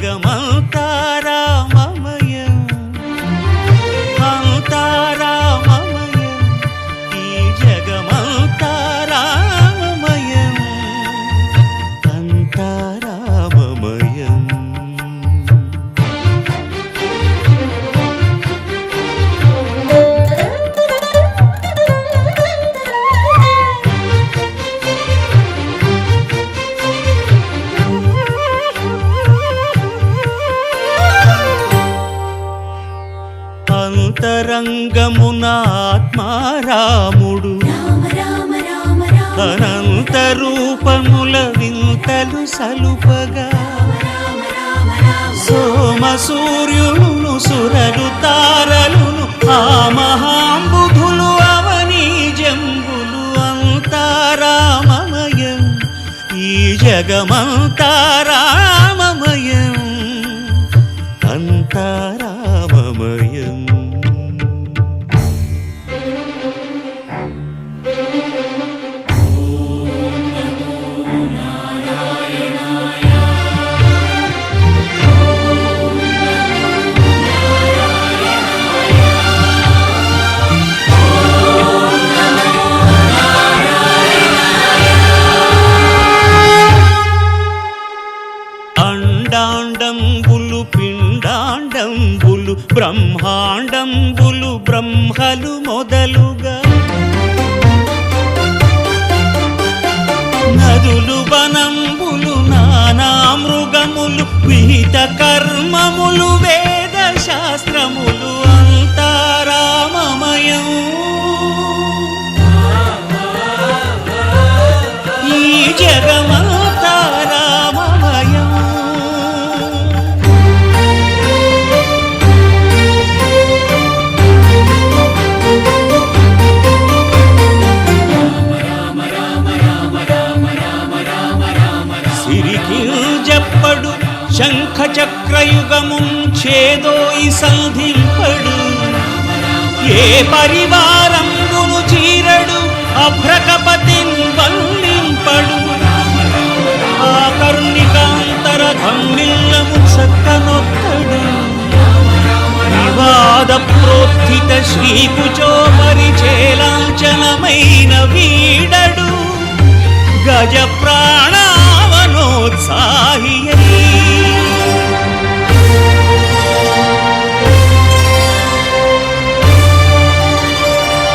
జగమంతా రామమయం అంతా రామమయం ఈ జగమంతా రామమయం అంతా రామమయం అంతరంగమున ఆత్మారాముడు అనంత రూపముల వింతలు సలుపగా సోమ సూర్యులను సురలు తారలును ఆ మహాంబుధులు అవనీ జంబులు అంతా రామమయం ఈ జగమంతా రామమయం అంతా రామమయం అండాండంబులు పిండాండంబులు బ్రహ్మాండంబులు బ్రహ్మలు మొదలుగా నదులు వనంబులు నానా మృగములు విహిత కర్మములు వేద శాస్త్రములు అంతా రామమయం ఈ జగమంతా రామమయం సిరికింజప్పడు శంఖ చక్రయుగముంచేదోయి సంధింపడు ఏ పరివారంబును చీరడు అభ్రకపతిన్ వల్లింపడు ఆ కర్ణికాంతర ధమ్మిల్లము చక్కనొక్కడు వివాద ప్రోత్థిత శ్రీకుచో పరిచేలాంఛనమైన వీడడు గజ ప్రాణావనోత్సాహి